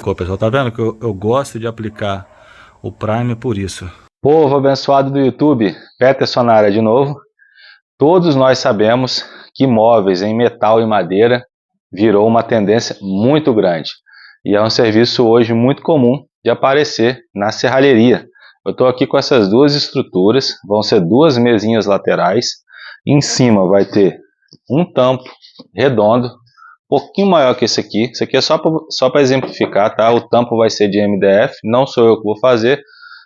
ficou, pessoal. Tá vendo que eu gosto de aplicar o Prime por isso. Povo abençoado do YouTube, Peterson na área de novo. Todos nós sabemos que móveis em metal e madeira virou uma tendência muito grande. E é um serviço hoje muito comum de aparecer na serralheria. Eu estou aqui com essas duas estruturas, vão ser duas mesinhas laterais. Em cima vai ter um tampo redondo, um pouquinho maior que esse aqui. Isso aqui é só para exemplificar, tá? O tampo vai ser de MDF, não sou eu que vou fazer,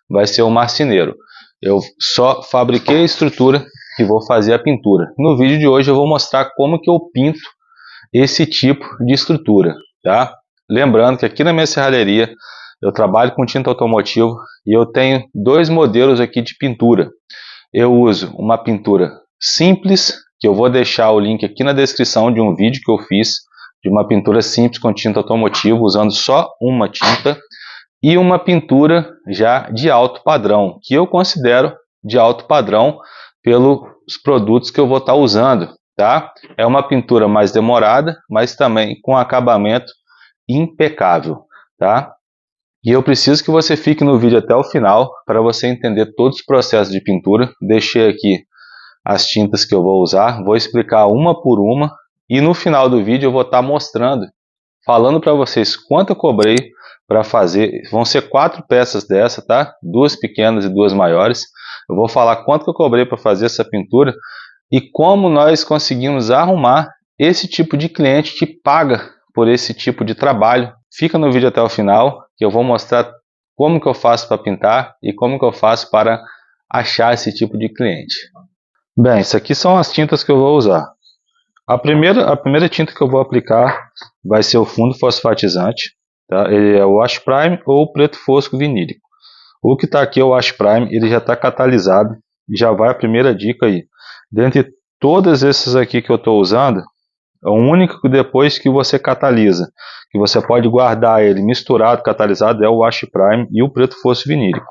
vai ser o marceneiro. Eu só fabriquei a estrutura e vou fazer a pintura. No vídeo de hoje eu vou mostrar como que eu pinto esse tipo de estrutura, tá? Lembrando que aqui na minha serralheria eu trabalho com tinta automotiva e eu tenho dois modelos aqui de pintura. Eu uso uma pintura simples, que eu vou deixar o link aqui na descrição de um vídeo que eu fiz de uma pintura simples com tinta automotiva, usando só uma tinta, e uma pintura já de alto padrão, que eu considero de alto padrão pelos produtos que eu vou estar usando, tá? É uma pintura mais demorada, mas também com acabamento impecável, tá? E eu preciso que você fique no vídeo até o final para você entender todos os processos de pintura. Deixei aqui as tintas que eu vou usar, vou explicar uma por uma e no final do vídeo eu vou estar mostrando, falando para vocês quanto eu cobrei para fazer. Vão ser 4 peças dessa, tá? 2 pequenas e 2 maiores. Eu vou falar quanto que eu cobrei para fazer essa pintura e como nós conseguimos arrumar esse tipo de cliente que paga por esse tipo de trabalho. Fica no vídeo até o final, que eu vou mostrar como que eu faço para pintar e como que eu faço para achar esse tipo de cliente. Bem, isso aqui são as tintas que eu vou usar. A primeira tinta que eu vou aplicar vai ser o fundo fosfatizante, tá? Ele é o Wash Prime ou o preto fosco vinílico. O que está aqui é o Wash Prime, ele já está catalisado, já vai a primeira dica aí. Dentre todas essas aqui que eu estou usando, o único que depois que você catalisa, que você pode guardar ele misturado, catalisado, é o Wash Prime e o preto fosco vinílico.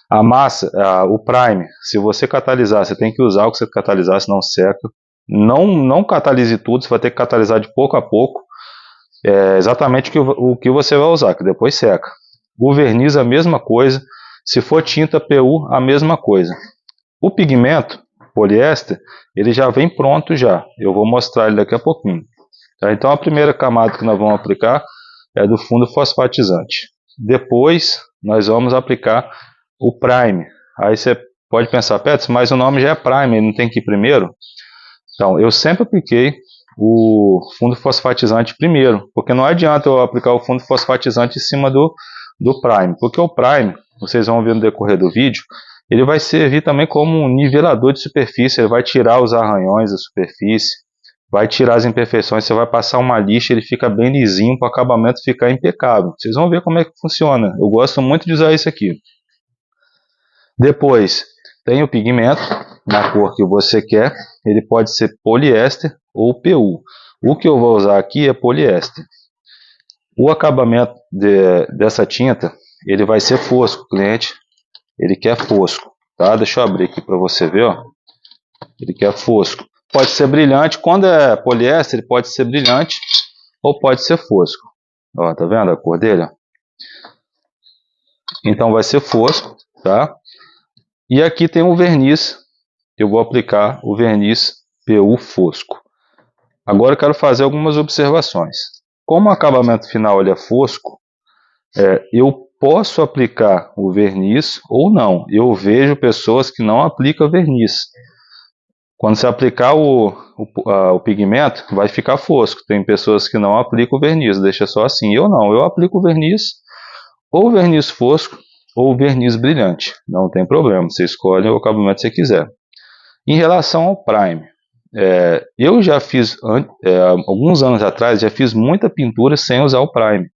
A massa, o Prime, se você catalisar, você tem que usar o que você catalisar, senão seca. Não catalise tudo, você vai ter que catalisar de pouco a pouco. É exatamente o que você vai usar, que depois seca. O verniz, a mesma coisa. Se for tinta PU, a mesma coisa. O pigmento, poliéster, ele já vem pronto já. Eu vou mostrar ele daqui a pouquinho. Tá? Então a primeira camada que nós vamos aplicar é do fundo fosfatizante. Depois nós vamos aplicar o Prime. Aí você pode pensar, Petros, mas o nome já é Prime, ele não tem que ir primeiro? Então, eu sempre apliquei o fundo fosfatizante primeiro, porque não adianta eu aplicar o fundo fosfatizante em cima do Prime, porque o Prime, vocês vão ver no decorrer do vídeo, ele vai servir também como um nivelador de superfície, ele vai tirar os arranhões da superfície, vai tirar as imperfeições, você vai passar uma lixa, ele fica bem lisinho para o acabamento ficar impecável. Vocês vão ver como é que funciona, eu gosto muito de usar isso aqui. Depois, tem o pigmento, na cor que você quer, ele pode ser poliéster ou PU. O que eu vou usar aqui é poliéster. O acabamento dessa tinta, ele vai ser fosco, cliente, ele quer fosco, tá? Deixa eu abrir aqui para você ver, ó. Ele quer fosco. Pode ser brilhante, quando é poliéster, ele pode ser brilhante ou pode ser fosco. Ó, tá vendo a cor dele? Ó? Então vai ser fosco, tá? E aqui tem o verniz, eu vou aplicar o verniz PU fosco. Agora eu quero fazer algumas observações. Como o acabamento final ele é fosco, eu posso aplicar o verniz ou não. Eu vejo pessoas que não aplicam verniz. Quando você aplicar o pigmento, vai ficar fosco. Tem pessoas que não aplicam o verniz, deixa só assim. Eu não, eu aplico o verniz, ou verniz fosco, ou verniz brilhante. Não tem problema, você escolhe o acabamento que você quiser. Em relação ao Prime, eu já fiz, alguns anos atrás, já fiz muita pintura sem usar o Prime,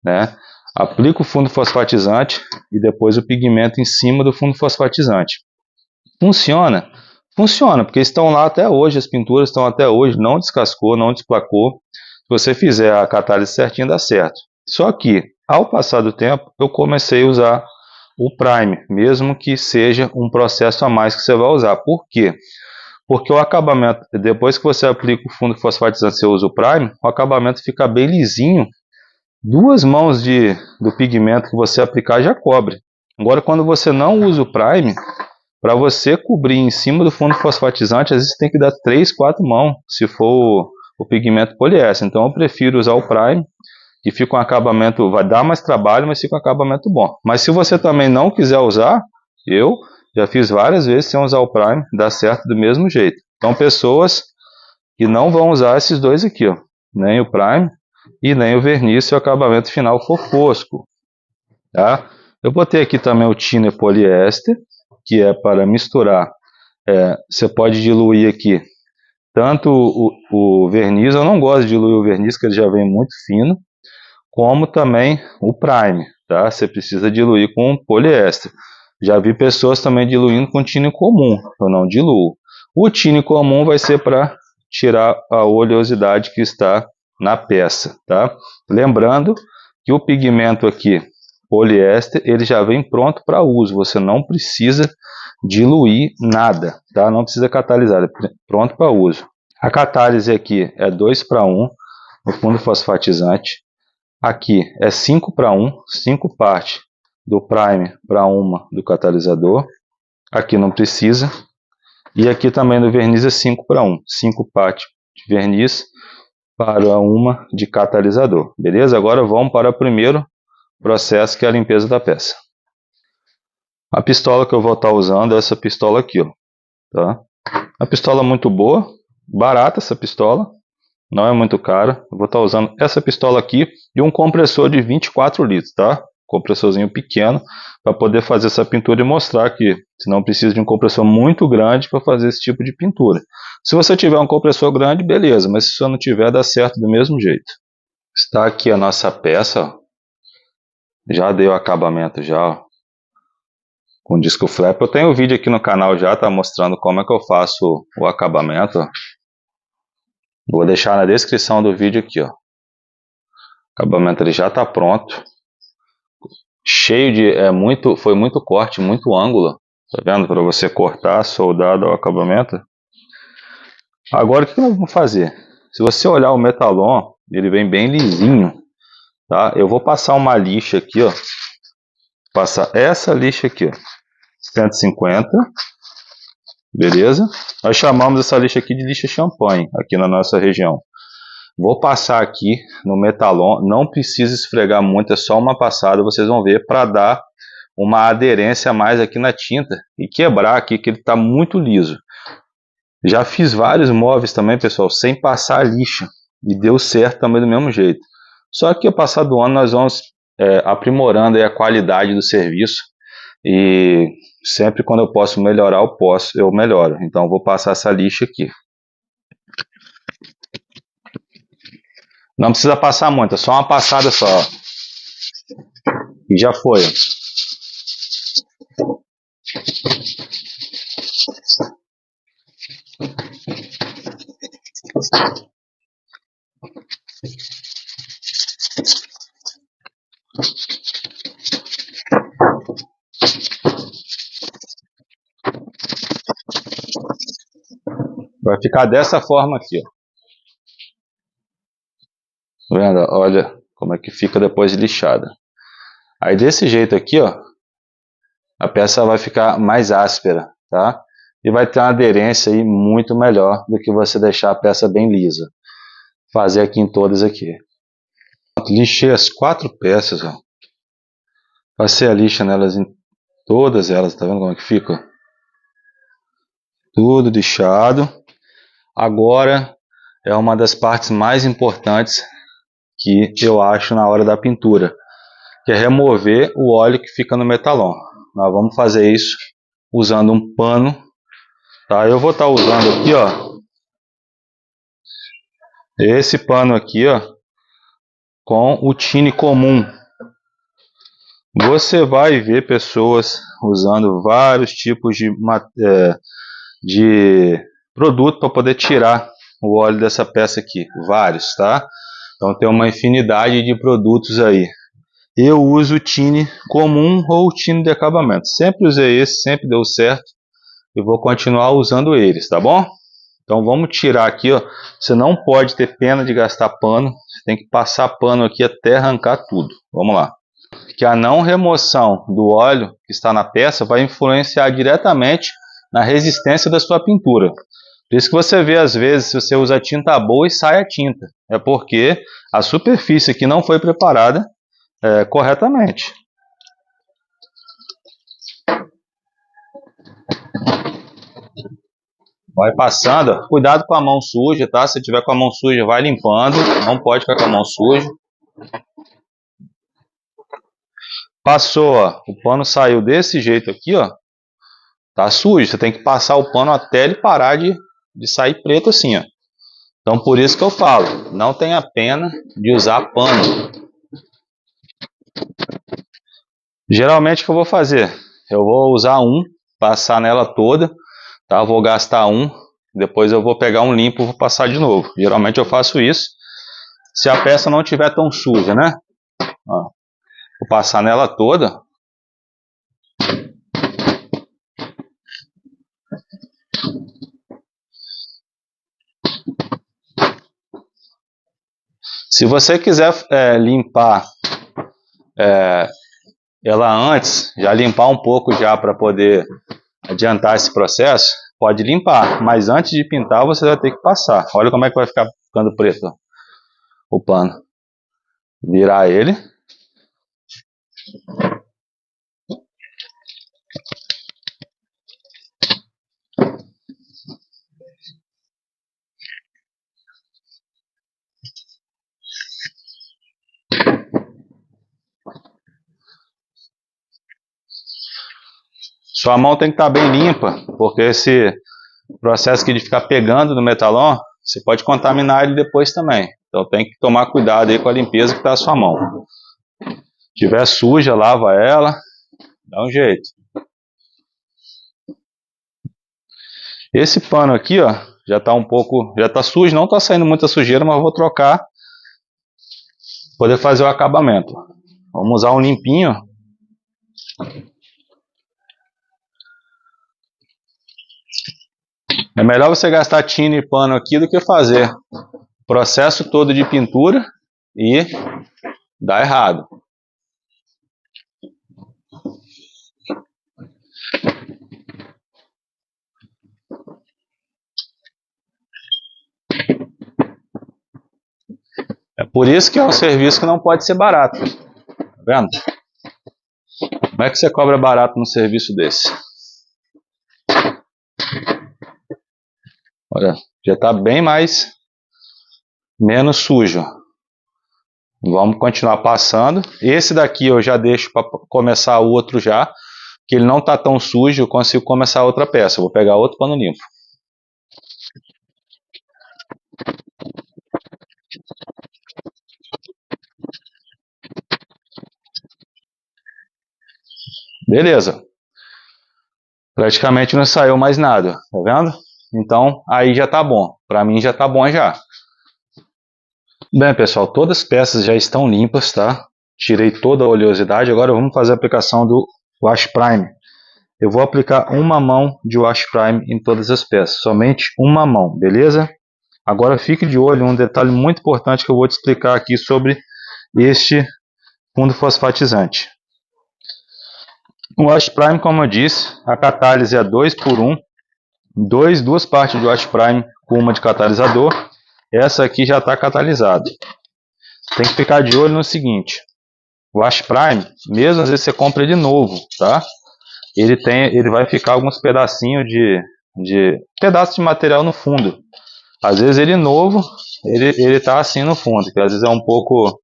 né? Aplico o fundo fosfatizante e depois o pigmento em cima do fundo fosfatizante. Funciona? Funciona, porque estão lá até hoje, as pinturas estão até hoje, não descascou, não desplacou. Se você fizer a catálise certinho, dá certo. Só que, ao passar do tempo, eu comecei a usar o Prime, mesmo que seja um processo a mais que você vai usar. Por quê? Porque o acabamento, depois que você aplica o fundo fosfatizante e você usa o Prime, o acabamento fica bem lisinho 2 mãos do pigmento que você aplicar já cobre. Agora, quando você não usa o prime, para você cobrir em cima do fundo fosfatizante, às vezes tem que dar 3, 4 mãos, se for o pigmento poliéster. Então eu prefiro usar o prime, que fica um acabamento, vai dar mais trabalho, mas fica um acabamento bom. Mas se você também não quiser usar, eu já fiz várias vezes sem usar o prime, dá certo do mesmo jeito. Então pessoas que não vão usar esses dois aqui, ó, nem o prime e nem o verniz, se o acabamento final for fosco, tá? Eu botei aqui também o thinner poliéster, que é para misturar. Você pode diluir aqui tanto o verniz, eu não gosto de diluir o verniz, que ele já vem muito fino, como também o prime, tá? Você precisa diluir com poliéster. Já vi pessoas também diluindo com thinner comum, eu não diluo. O thinner comum vai ser para tirar a oleosidade que está na peça, tá? Lembrando que o pigmento aqui, poliéster, ele já vem pronto para uso, você não precisa diluir nada, tá? Não precisa catalisar, é pronto para uso. A catálise aqui é 2:1 no fundo fosfatizante. Aqui é 5:1, 5 partes do primer para 1 do catalisador. Aqui não precisa. E aqui também no verniz é 5:1, 5 partes de verniz para 1 de catalisador. Beleza? Agora vamos para o primeiro processo, que é a limpeza da peça. A pistola que eu vou estar usando é essa pistola aqui, ó, tá? Uma pistola muito boa, barata essa pistola, não é muito cara. Eu vou estar usando essa pistola aqui e um compressor de 24 litros, tá? Compressorzinho pequeno, para poder fazer essa pintura e mostrar que você não precisa de um compressor muito grande para fazer esse tipo de pintura. Se você tiver um compressor grande, beleza, mas se você não tiver, dá certo do mesmo jeito. Está aqui a nossa peça, ó. Já deu acabamento já, ó, com disco flap. Eu tenho um vídeo aqui no canal já, tá mostrando como é que eu faço o acabamento, ó. Vou deixar na descrição do vídeo aqui, ó. O acabamento ele já está pronto. Cheio de... foi muito corte, muito ângulo. Tá vendo? Para você cortar, soldar, dar o acabamento. Agora o que nós vamos fazer? Se você olhar o metalon, ele vem bem lisinho, tá? Eu vou passar uma lixa aqui, ó. Passar essa lixa aqui, ó. 150. Beleza? Nós chamamos essa lixa aqui de lixa champanhe, aqui na nossa região. Vou passar aqui no metalon, não precisa esfregar muito, é só uma passada, vocês vão ver, para dar uma aderência a mais aqui na tinta e quebrar aqui, que ele está muito liso. Já fiz vários móveis também, pessoal, sem passar a lixa, e deu certo também do mesmo jeito. Só que ao passar do ano nós vamos aprimorando aí a qualidade do serviço, e sempre quando eu posso melhorar, eu melhoro. Então vou passar essa lixa aqui. Não precisa passar muito, é só uma passada só. E já foi. Vai ficar dessa forma aqui, ó. Tá vendo? Olha como é que fica depois de lixada. Aí desse jeito aqui, ó, a peça vai ficar mais áspera, tá? E vai ter uma aderência aí muito melhor do que você deixar a peça bem lisa. Fazer aqui em todas aqui. Lixei as 4 peças, ó. Passei a lixa nelas, em todas elas, tá vendo como é que fica? Tudo lixado. Agora é uma das partes mais importantes que eu acho na hora da pintura, que é remover o óleo que fica no metalon. Nós vamos fazer isso usando um pano, tá? Eu vou estar usando aqui, ó, esse pano aqui, ó, com o thinner comum. Você vai ver pessoas usando vários tipos de produto para poder tirar o óleo dessa peça aqui, vários, tá? Então tem uma infinidade de produtos aí. Eu uso o thinner comum ou o thinner de acabamento. Sempre usei esse, sempre deu certo. E vou continuar usando eles, tá bom? Então vamos tirar aqui, ó. Você não pode ter pena de gastar pano, você tem que passar pano aqui até arrancar tudo. Vamos lá. Que a não remoção do óleo que está na peça vai influenciar diretamente na resistência da sua pintura. Por isso que você vê às vezes, se você usa tinta boa e sai a tinta, é porque a superfície aqui não foi preparada corretamente. Vai passando, cuidado com a mão suja, tá? Se tiver com a mão suja, vai limpando, não pode ficar com a mão suja. Passou, ó, o pano saiu desse jeito aqui, ó. Tá sujo, você tem que passar o pano até ele parar de sair preto assim, ó. Então por isso que eu falo, não tenha pena de usar pano. Geralmente o que eu vou fazer? Eu vou usar passar nela toda, tá? Vou gastar depois eu vou pegar um limpo e vou passar de novo. Geralmente eu faço isso. Se a peça não estiver tão suja, né? Ó, vou passar nela toda. Se você quiser limpar ela antes, já limpar um pouco já para poder adiantar esse processo, pode limpar, mas antes de pintar você vai ter que passar. Olha como é que vai ficar ficando preto, ó, o pano. Virar ele. Sua mão tem que estar bem limpa, porque esse processo aqui de ficar pegando no metalon, você pode contaminar ele depois também. Então tem que tomar cuidado aí com a limpeza que está a sua mão. Se estiver suja, lava ela, dá um jeito. Esse pano aqui, ó, já está já está sujo, não está saindo muita sujeira, mas eu vou trocar para poder fazer o acabamento. Vamos usar um limpinho. É melhor você gastar tinta e pano aqui do que fazer o processo todo de pintura e dar errado. É por isso que é um serviço que não pode ser barato. Tá vendo? Como é que você cobra barato num serviço desse? Olha, já está bem menos sujo. Vamos continuar passando. Esse daqui eu já deixo para começar o outro já, que ele não está tão sujo, eu consigo começar outra peça. Eu vou pegar outro pano limpo. Beleza. Praticamente não saiu mais nada, tá vendo? Então aí já tá bom. Para mim já tá bom já. Bem, pessoal, todas as peças já estão limpas, tá? Tirei toda a oleosidade. Agora vamos fazer a aplicação do Wash Prime. Eu vou aplicar uma mão de Wash Prime em todas as peças, somente uma mão, beleza? Agora fique de olho, um detalhe muito importante que eu vou te explicar aqui sobre este fundo fosfatizante. O Wash Prime, como eu disse, a catálise é 2:1, duas partes de Wash Prime com uma de catalisador. Essa aqui já está catalisada. Tem que ficar de olho no seguinte: o Wash Prime, mesmo às vezes você compra ele novo, tá? Ele vai ficar alguns pedacinhos pedaços de material no fundo. Às vezes ele novo, ele tá assim no fundo, que às vezes é um pouco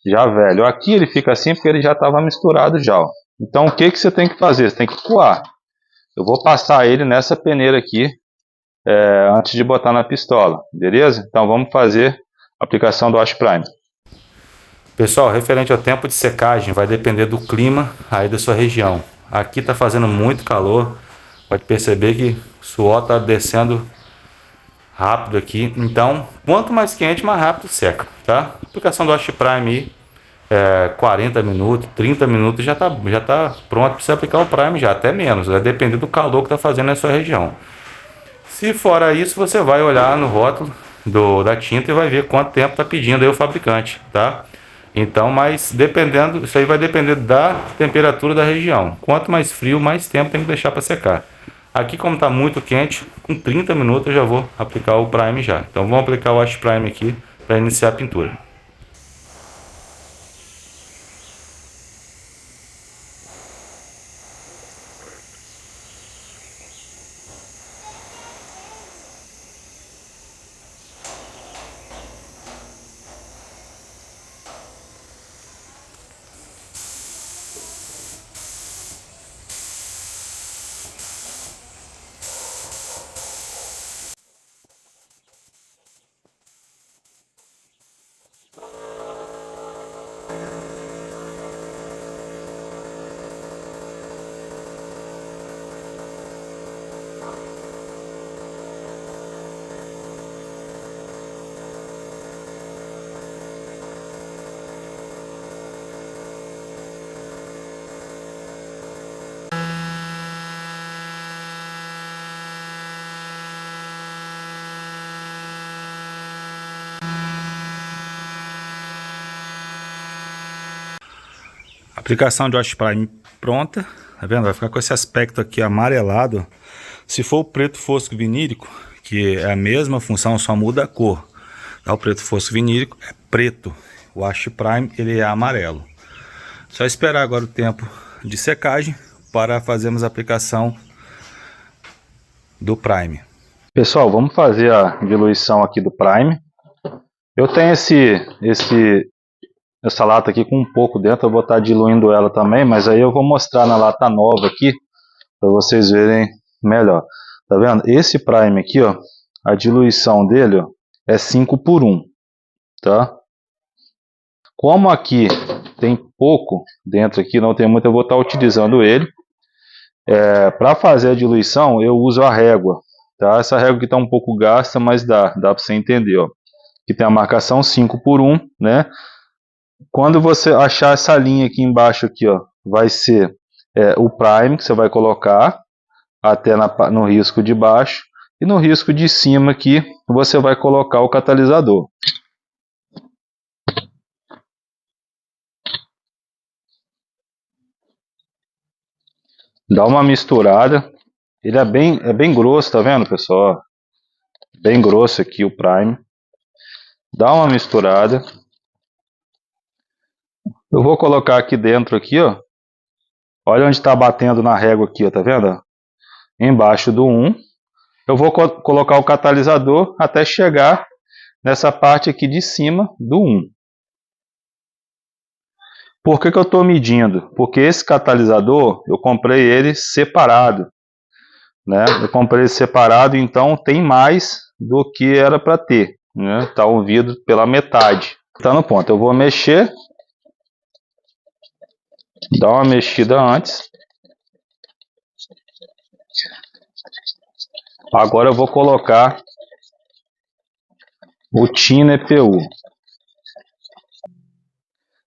já velho. Aqui ele fica assim porque ele já estava misturado já, ó. Então o que você tem que fazer? Você tem que coar. Eu vou passar ele nessa peneira aqui antes de botar na pistola, beleza? Então vamos fazer a aplicação do Wash Prime. Pessoal, referente ao tempo de secagem, vai depender do clima aí da sua região. Aqui está fazendo muito calor, pode perceber que o suor está descendo rápido aqui. Então, quanto mais quente, mais rápido seca, tá? A aplicação do Wash Prime aí, 40 minutos, 30 minutos já tá pronto para você aplicar o Prime já, até menos, vai depender do calor que está fazendo na sua região. Se fora isso, você vai olhar no rótulo da tinta e vai ver quanto tempo está pedindo aí o fabricante, tá? Então, mas dependendo, isso aí vai depender da temperatura da região. Quanto mais frio, mais tempo tem que deixar para secar. Aqui, como está muito quente, com 30 minutos eu já vou aplicar o prime já. Então vamos aplicar o Wash Prime aqui para iniciar a pintura. Aplicação de Wash Prime pronta, tá vendo? Vai ficar com esse aspecto aqui amarelado. Se for o preto fosco vinílico, que é a mesma função, só muda a cor. O preto fosco vinílico é preto, o Wash Prime ele é amarelo. Só esperar agora o tempo de secagem para fazermos a aplicação do Prime. Pessoal, vamos fazer a diluição aqui do Prime. Eu tenho essa lata aqui com um pouco dentro, eu vou estar diluindo ela também, mas aí eu vou mostrar na lata nova aqui, para vocês verem melhor. Tá vendo? Esse Prime aqui, ó, a diluição dele, ó, é 5:1, tá? Como aqui tem pouco dentro aqui, não tem muito, eu vou estar utilizando ele. Para fazer a diluição, eu uso a régua, tá? Essa régua aqui está um pouco gasta, mas dá para você entender, ó. Aqui tem a marcação 5:1, né? Quando você achar essa linha aqui embaixo, aqui, ó, vai ser o Prime que você vai colocar até no risco de baixo, e no risco de cima aqui você vai colocar o catalisador. Dá uma misturada. Ele é bem grosso, tá vendo, pessoal? Bem grosso aqui o Prime. Dá uma misturada. Eu vou colocar aqui dentro aqui, ó. Olha onde está batendo na régua aqui, ó, tá vendo? Embaixo do 1. Eu vou colocar o catalisador até chegar nessa parte aqui de cima do 1. Por que eu estou medindo? Porque esse catalisador, eu comprei ele separado, né? Eu comprei ele separado, então tem mais do que era para ter, né? Tá o vidro pela metade. Tá no ponto. Eu vou mexer. Dá uma mexida antes. Agora eu vou colocar o Thinner PU.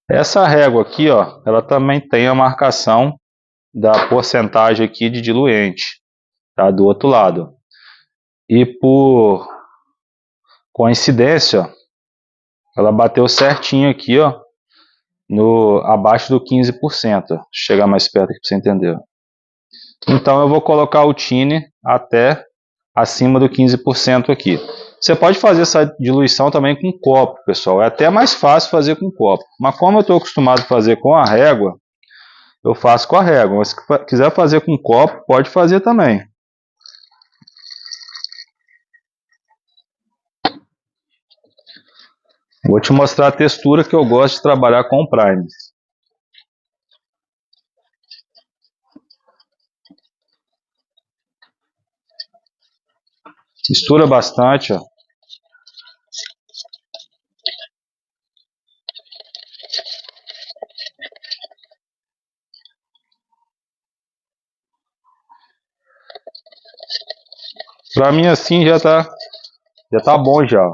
Essa régua aqui, ó, ela também tem a marcação da porcentagem aqui de diluente, tá? Do outro lado. E por coincidência, ela bateu certinho aqui, ó, abaixo do 15%. Deixa eu chegar mais perto aqui para você entender. Então eu vou colocar o Thinner até acima do 15% aqui. Você pode fazer essa diluição também com copo, pessoal. É até mais fácil fazer com copo. Mas como eu estou acostumado a fazer com a régua, eu faço com a régua. Mas se quiser fazer com copo, pode fazer também. Vou te mostrar a textura que eu gosto de trabalhar com o Prime. Mistura bastante, ó. Pra mim assim já tá bom já.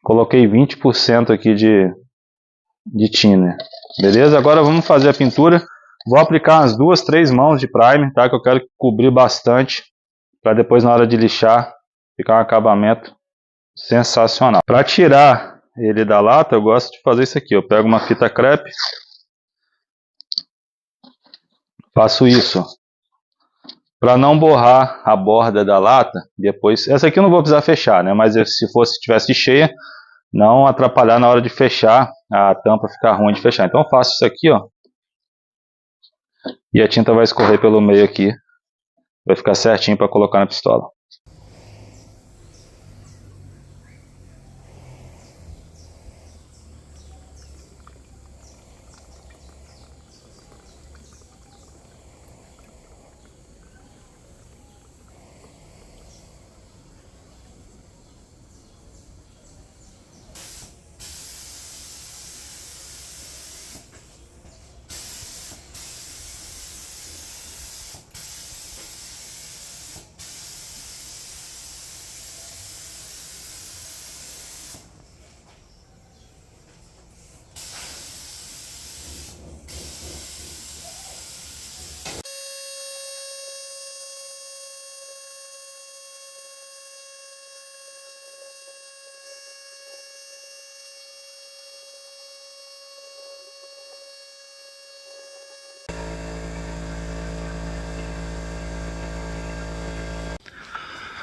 Coloquei 20% aqui de Thinner. Beleza? Agora vamos fazer a pintura. Vou aplicar umas 2, 3 mãos de Prime, tá? Que eu quero cobrir bastante para depois na hora de lixar ficar um acabamento sensacional. Para tirar ele da lata, eu gosto de fazer isso aqui. Eu pego uma fita crepe, faço isso para não borrar a borda da lata. Depois, essa aqui eu não vou precisar fechar, né? Mas se tivesse cheia, não atrapalhar na hora de fechar, a tampa ficar ruim de fechar. Então eu faço isso aqui, ó, e a tinta vai escorrer pelo meio aqui, vai ficar certinho para colocar na pistola.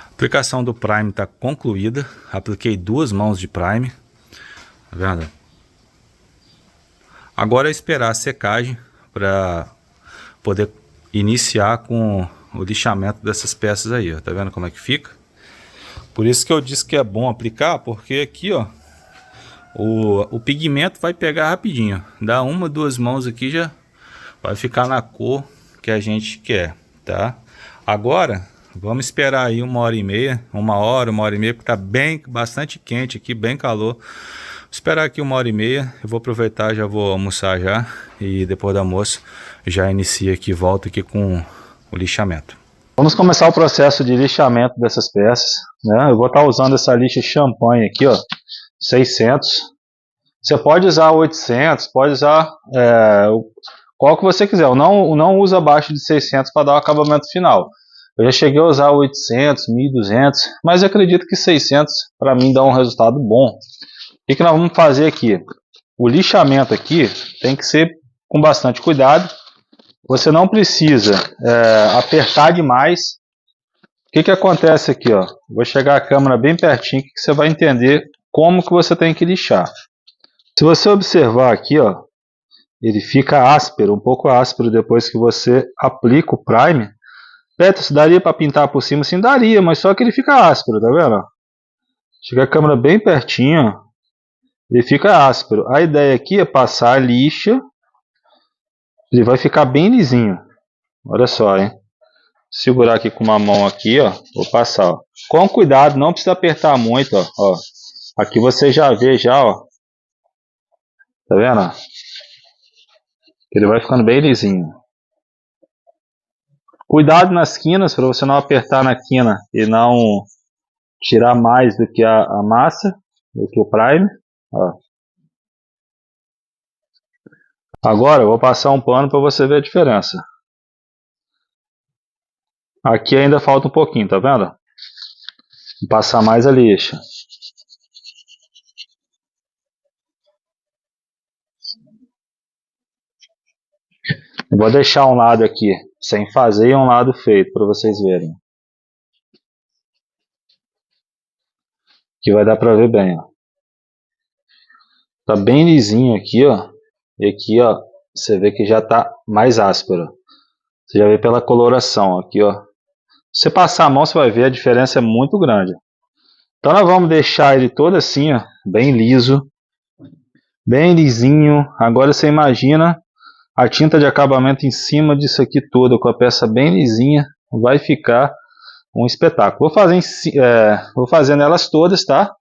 A aplicação do Prime está concluída. Apliquei 2 mãos de Prime. Tá vendo? Agora é esperar a secagem para poder iniciar com o lixamento dessas peças aí, ó. Tá vendo como é que fica? Por isso que eu disse que é bom aplicar, porque aqui, ó, o pigmento vai pegar rapidinho. Dá 1, 2 mãos aqui, já vai ficar na cor que a gente quer, tá? Agora vamos esperar aí 1h30, 1h, porque tá bastante quente aqui, bem calor. Vou esperar aqui 1h30, eu vou aproveitar, já vou almoçar já, e depois do almoço já inicia aqui, volto aqui com o lixamento. Vamos começar o processo de lixamento dessas peças, né? Eu vou estar usando essa lixa champanhe aqui, ó, 600. Você pode usar 800, pode usar qual que você quiser. Eu não uso abaixo de 600 para dar o acabamento final. Eu já cheguei a usar 800, 1200, mas eu acredito que 600 para mim dá um resultado bom. O que nós vamos fazer aqui? O lixamento aqui tem que ser com bastante cuidado. Você não precisa apertar demais. O que acontece aqui, ó? Vou chegar a câmera bem pertinho que você vai entender como que você tem que lixar. Se você observar aqui, ó, ele fica áspero, um pouco áspero depois que você aplica o Prime. Se daria para pintar por cima? Sim, daria, mas só que ele fica áspero, tá vendo? Chega a câmera bem pertinho, ele fica áspero. A ideia aqui é passar a lixa, ele vai ficar bem lisinho. Olha só, hein? Segurar aqui com uma mão aqui, ó, vou passar, ó. Com cuidado, não precisa apertar muito, ó. Aqui você já vê já, ó. Tá vendo? Ele vai ficando bem lisinho. Cuidado nas quinas, para você não apertar na quina e não tirar mais do que a massa, do que o Prime. Ó. Agora eu vou passar um pano para você ver a diferença. Aqui ainda falta um pouquinho, tá vendo? Vou passar mais a lixa. Eu vou deixar um lado aqui sem fazer e um lado feito para vocês verem. Aqui vai dar para ver bem, ó. Tá bem lisinho aqui, ó. E aqui, ó, você vê que já tá mais áspero. Você já vê pela coloração aqui, ó. Se você passar a mão, você vai ver a diferença é muito grande. Então nós vamos deixar ele todo assim, ó, bem liso, bem lisinho. Agora você imagina a tinta de acabamento em cima disso aqui todo, com a peça bem lisinha, vai ficar um espetáculo. Vou fazendo elas todas, tá?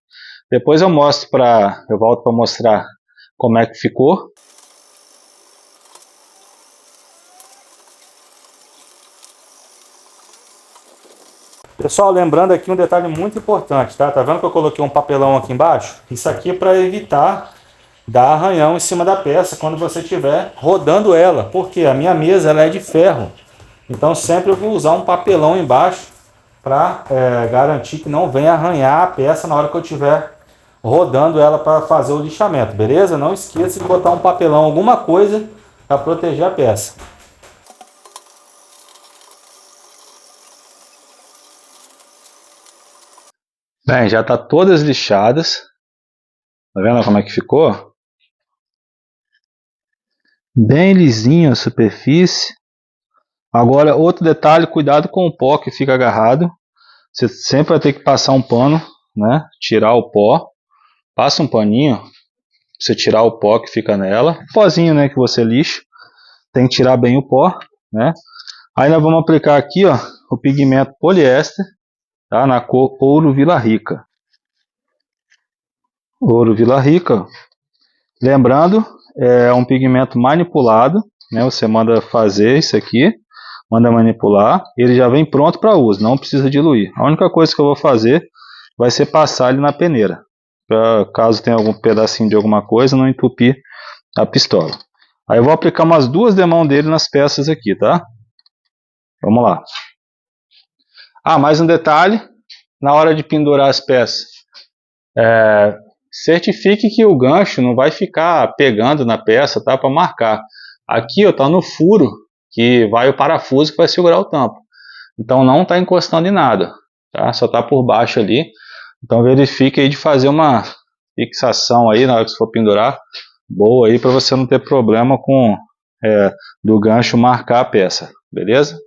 Depois eu volto para mostrar como é que ficou. Pessoal, lembrando aqui um detalhe muito importante, tá? Tá vendo que eu coloquei um papelão aqui embaixo? Isso aqui é para evitar dar arranhão em cima da peça quando você estiver rodando ela. Porque a minha mesa ela é de ferro. Então sempre eu vou usar um papelão embaixo para garantir que não venha arranhar a peça na hora que eu estiver rodando ela para fazer o lixamento, beleza? Não esqueça de botar um papelão, alguma coisa para proteger a peça. Bem, já tá todas lixadas. Tá vendo como é que ficou? Bem lisinho a superfície. Agora, outro detalhe, cuidado com o pó que fica agarrado. Você sempre vai ter que passar um pano, né? Tirar o pó. Passa um paninho pra você tirar o pó que fica nela. Pozinho, né, que você lixa. Tem que tirar bem o pó, né? Aí nós vamos aplicar aqui, ó, o pigmento poliéster, tá? Na cor Ouro Vila Rica. Ouro Vila Rica. Lembrando, é um pigmento manipulado, né? Você manda fazer isso aqui, manda manipular, ele já vem pronto para uso, não precisa diluir. A única coisa que eu vou fazer vai ser passar ele na peneira, pra, caso tenha algum pedacinho de alguma coisa, não entupir a pistola. Aí eu vou aplicar umas 2 demãos dele nas peças aqui, tá? Vamos lá. Ah, mais um detalhe, na hora de pendurar as peças, certifique que o gancho não vai ficar pegando na peça, tá? Para marcar. Aqui, ó, tá no furo que vai o parafuso que vai segurar o tampo. Então não está encostando em nada, tá? Só tá por baixo ali. Então verifique aí de fazer uma fixação aí na hora que você for pendurar, boa aí, para você não ter problema com do gancho marcar a peça, beleza?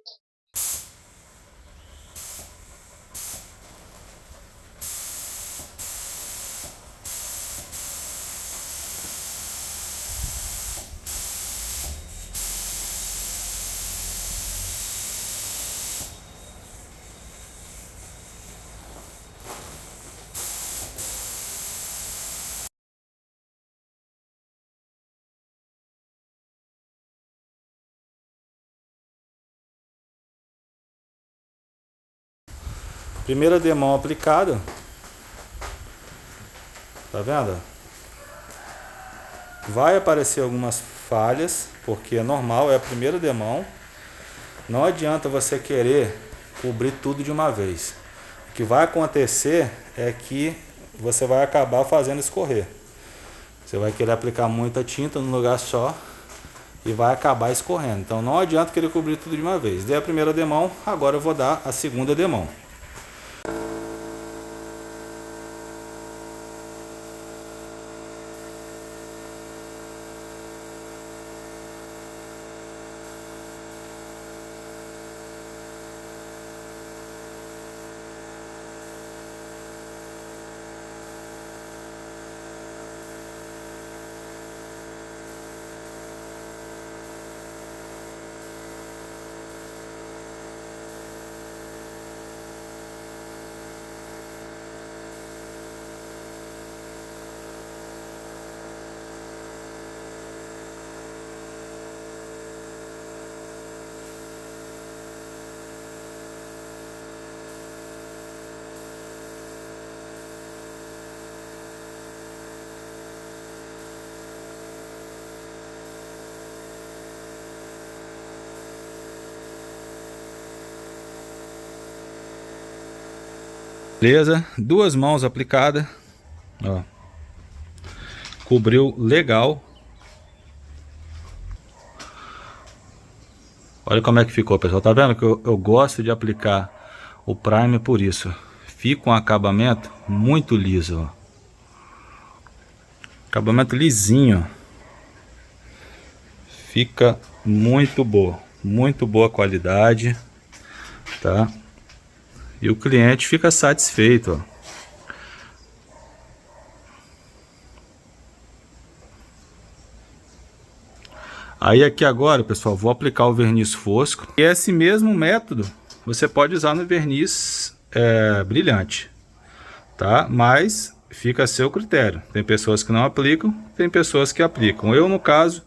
Primeira demão aplicada. Tá vendo? Vai aparecer algumas falhas, porque é normal, é a primeira demão. Não adianta você querer cobrir tudo de uma vez. O que vai acontecer é que você vai acabar fazendo escorrer. Você vai querer aplicar muita tinta num lugar só e vai acabar escorrendo. Então não adianta querer cobrir tudo de uma vez. Dei a primeira demão, agora eu vou dar a segunda demão. Beleza, 2 mãos aplicadas, ó, cobriu legal. Olha como é que ficou, pessoal, tá vendo que eu gosto de aplicar o primer por isso, fica um acabamento muito liso, ó. Acabamento lisinho, fica muito boa qualidade, tá? E o cliente fica satisfeito, ó. Aí aqui agora, pessoal, vou aplicar o verniz fosco. E esse mesmo método você pode usar no verniz brilhante, tá? Mas fica a seu critério. Tem pessoas que não aplicam, tem pessoas que aplicam. Eu, no caso,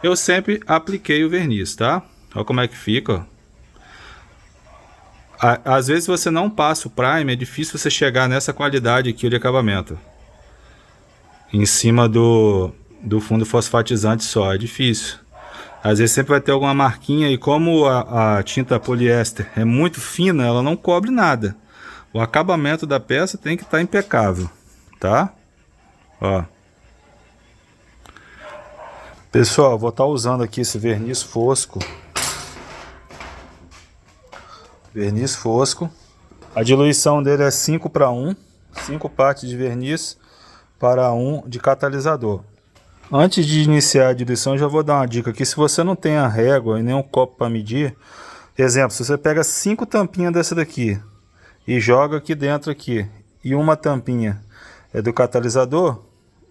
eu sempre apliquei o verniz, tá? Olha como é que fica, ó. Às vezes você não passa o primer, é difícil você chegar nessa qualidade aqui de acabamento. Em cima do fundo fosfatizante só, é difícil. Às vezes sempre vai ter alguma marquinha e como a tinta poliéster é muito fina, ela não cobre nada. O acabamento da peça tem que estar impecável, tá? Ó. Pessoal, vou estar usando aqui esse verniz fosco. Verniz fosco. A diluição dele é 5:1, 5 partes de verniz para 1 de catalisador. Antes de iniciar a diluição, já vou dar uma dica aqui. Se você não tem a régua e nem um copo para medir, exemplo, se você pega 5 tampinhas dessa daqui e joga aqui dentro aqui, e uma tampinha é do catalisador,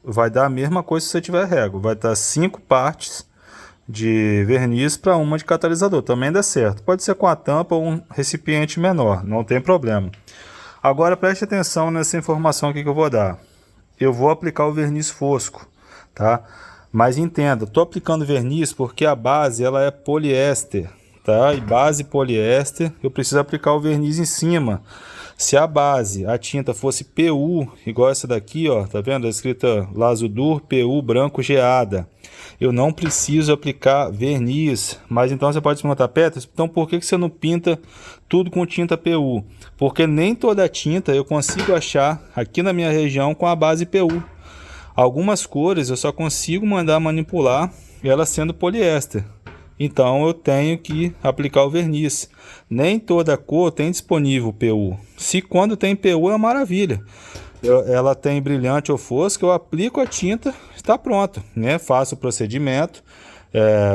vai dar a mesma coisa se você tiver régua. Vai dar 5 partes de verniz para uma de catalisador. Também dá certo. Pode ser com a tampa ou um recipiente menor, não tem problema. Agora preste atenção nessa informação aqui que eu vou dar. Eu vou aplicar o verniz fosco, tá? Mas entenda, estou aplicando verniz porque a base ela é poliéster, tá? E base poliéster, eu preciso aplicar o verniz em cima. Se a base, a tinta fosse PU, igual essa daqui, ó, tá vendo? A escrita Lazudur PU branco geada. Eu não preciso aplicar verniz. Mas então você pode se perguntar, Petros, então por que você não pinta tudo com tinta PU? Porque nem toda a tinta eu consigo achar aqui na minha região com a base PU. Algumas cores eu só consigo mandar manipular ela sendo poliéster. Então eu tenho que aplicar o verniz. Nem toda cor tem disponível PU. Se quando tem PU é maravilha. Ela tem brilhante ou fosco, eu aplico a tinta, está pronto, né? Faço o procedimento,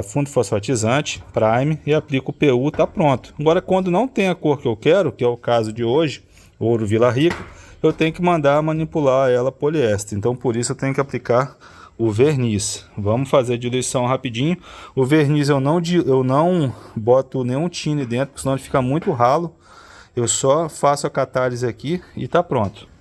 fundo fosfatizante, prime e aplico o PU, está pronto. Agora quando não tem a cor que eu quero, que é o caso de hoje, ouro Vila Rica, eu tenho que mandar manipular ela poliéster. Então por isso eu tenho que aplicar o verniz. Vamos fazer a diluição rapidinho. O verniz eu não boto nenhum tine dentro, porque senão ele fica muito ralo. Eu só faço a catálise aqui e está pronto.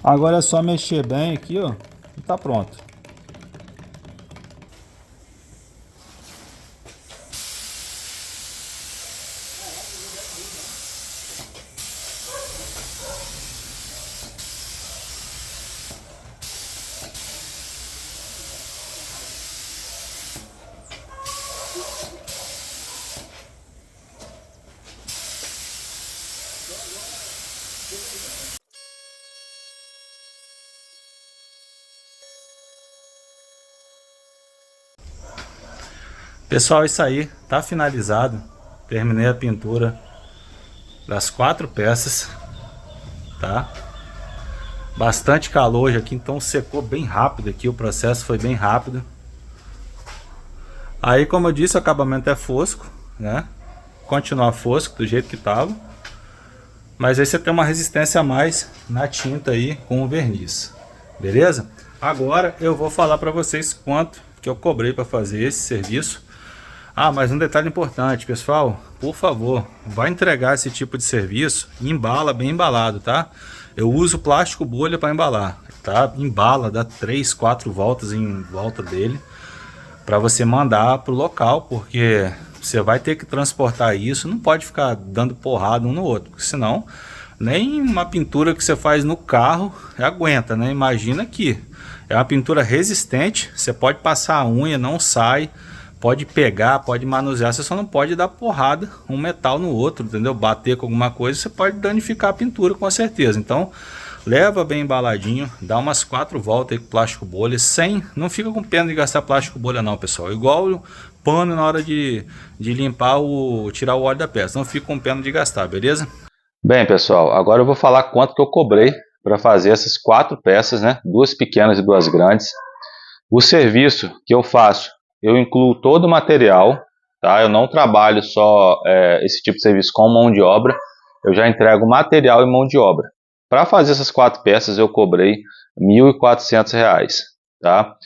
Agora é só mexer bem aqui, ó, e tá pronto. Pessoal, isso aí tá finalizado. Terminei a pintura das 4 peças, tá? Bastante calor hoje aqui, então secou bem rápido aqui, o processo foi bem rápido. Aí, como eu disse, o acabamento é fosco, né? Continuar fosco do jeito que tava. Mas aí você tem uma resistência a mais na tinta aí com o verniz. Beleza? Agora eu vou falar para vocês quanto que eu cobrei para fazer esse serviço. Ah, mas um detalhe importante, pessoal, por favor, vai entregar esse tipo de serviço, embala bem embalado, tá? Eu uso plástico bolha para embalar, tá? Embala, dá 3, 4 voltas em volta dele para você mandar para o local, porque você vai ter que transportar isso, não pode ficar dando porrada um no outro, porque senão nem uma pintura que você faz no carro aguenta, né? Imagina aqui, é uma pintura resistente, você pode passar a unha, não sai. Pode pegar, pode manusear, você só não pode dar porrada um metal no outro, entendeu? Bater com alguma coisa, você pode danificar a pintura com certeza. Então, leva bem embaladinho, dá umas 4 voltas aí com plástico bolha, não fica com pena de gastar plástico bolha não, pessoal. Igual o pano na hora de limpar, tirar o óleo da peça, não fica com pena de gastar, beleza? Bem, pessoal, agora eu vou falar quanto que eu cobrei para fazer essas 4 peças, né? 2 pequenas e 2 grandes. O serviço que eu faço, eu incluo todo o material, tá? Eu não trabalho só esse tipo de serviço com mão de obra, eu já entrego material e mão de obra. Para fazer essas 4 peças eu cobrei R$ 1.400, tá?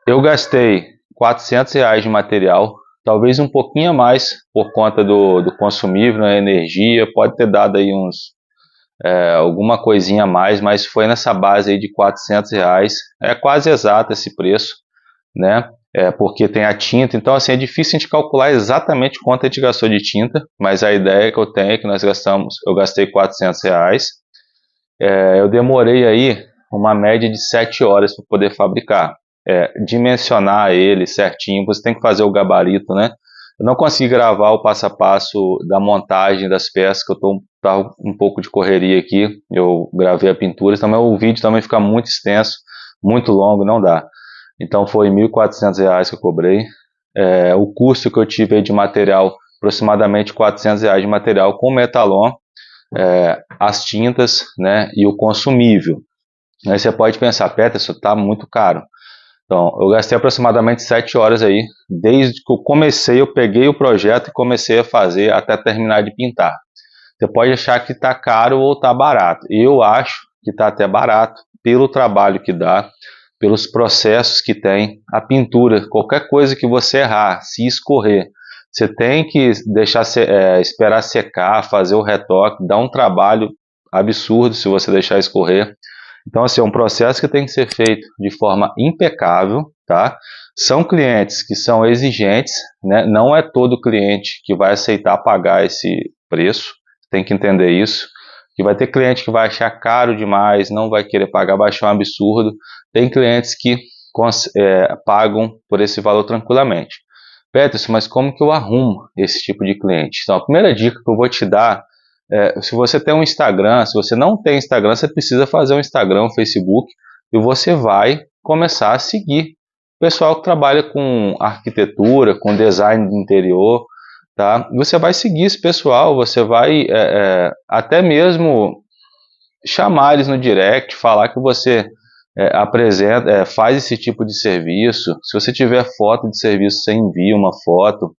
Eu gastei R$ 400 de material, talvez um pouquinho a mais por conta do consumível, né, energia, pode ter dado aí alguma coisinha a mais, mas foi nessa base aí de R$ 400, é quase exato esse preço, né? Porque tem a tinta, então assim, é difícil a gente calcular exatamente quanto a gente gastou de tinta, mas a ideia que eu tenho é que eu gastei R$ 400, eu demorei aí uma média de 7 horas para poder fabricar. Dimensionar ele certinho, você tem que fazer o gabarito, né? Eu não consegui gravar o passo a passo da montagem das peças, que eu tava um pouco de correria aqui, eu gravei a pintura, também o vídeo também fica muito extenso, muito longo, não dá. Então foi R$ 1.400 que eu cobrei. O custo que eu tive aí de material, aproximadamente R$ 400 de material com metalon, as tintas, né, e o consumível. Aí você pode pensar, Peterson, tá muito caro. Então, eu gastei aproximadamente 7 horas aí, desde que eu comecei, eu peguei o projeto e comecei a fazer até terminar de pintar. Você pode achar que tá caro ou tá barato. Eu acho que tá até barato, pelo trabalho que dá, pelos processos que tem, a pintura, qualquer coisa que você errar, se escorrer, você tem que deixar esperar secar, fazer o retoque, dá um trabalho absurdo se você deixar escorrer. Então, assim, é um processo que tem que ser feito de forma impecável, tá? São clientes que são exigentes, né? Não é todo cliente que vai aceitar pagar esse preço, tem que entender isso. Que vai ter cliente que vai achar caro demais, não vai querer pagar, vai achar um absurdo. Tem clientes que pagam por esse valor tranquilamente. Peterson, mas como que eu arrumo esse tipo de cliente? Então, a primeira dica que eu vou te dar se você tem um Instagram, se você não tem Instagram, você precisa fazer um Instagram, um Facebook, e você vai começar a seguir o pessoal que trabalha com arquitetura, com design de interior, tá? Você vai seguir esse pessoal, você vai até mesmo chamar eles no direct, falar que você apresenta, faz esse tipo de serviço. Se você tiver foto de serviço, você envia uma foto,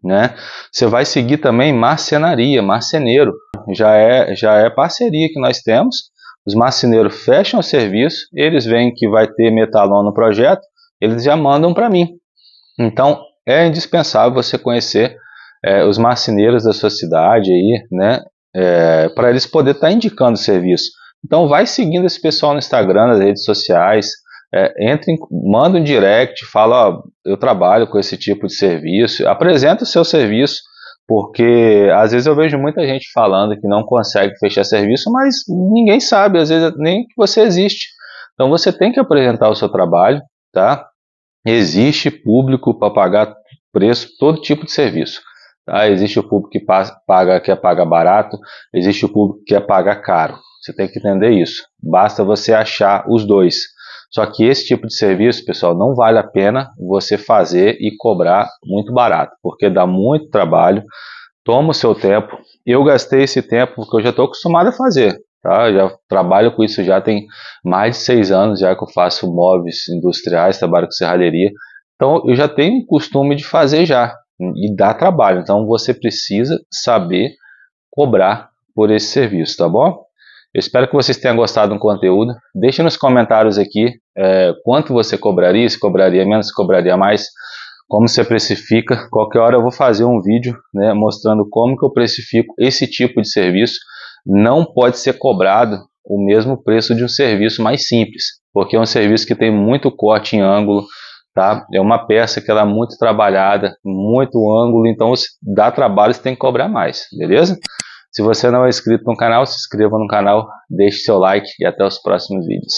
né? Você vai seguir também marcenaria, marceneiro, já é parceria que nós temos. Os marceneiros fecham o serviço, eles veem que vai ter metalon no projeto, eles já mandam para mim. Então é indispensável você conhecer os marceneiros da sua cidade aí, né? Para eles poderem estar indicando o serviço. Então vai seguindo esse pessoal no Instagram, nas redes sociais. Manda um direct, fala, ó, eu trabalho com esse tipo de serviço, apresenta o seu serviço, porque às vezes eu vejo muita gente falando que não consegue fechar serviço, mas ninguém sabe, às vezes nem que você existe. Então você tem que apresentar o seu trabalho, tá? Existe público para pagar preço, todo tipo de serviço. Tá? Existe o público que quer pagar barato, existe o público que quer pagar caro. Você tem que entender isso. Basta você achar os dois. Só que esse tipo de serviço, pessoal, não vale a pena você fazer e cobrar muito barato, porque dá muito trabalho, toma o seu tempo. Eu gastei esse tempo porque eu já estou acostumado a fazer, tá? Eu já trabalho com isso, já tem mais de 6 anos já que eu faço móveis industriais, trabalho com serralheria. Então eu já tenho o costume de fazer já, e dá trabalho. Então você precisa saber cobrar por esse serviço, tá bom? Eu espero que vocês tenham gostado do conteúdo. Deixe nos comentários aqui quanto você cobraria, se cobraria menos, se cobraria mais, como você precifica. Qualquer hora eu vou fazer um vídeo, né, mostrando como que eu precifico esse tipo de serviço. Não pode ser cobrado o mesmo preço de um serviço mais simples, porque é um serviço que tem muito corte em ângulo, tá? É uma peça que ela é muito trabalhada, muito ângulo, então dá trabalho, você tem que cobrar mais, beleza? Se você não é inscrito no canal, se inscreva no canal, deixe seu like e até os próximos vídeos.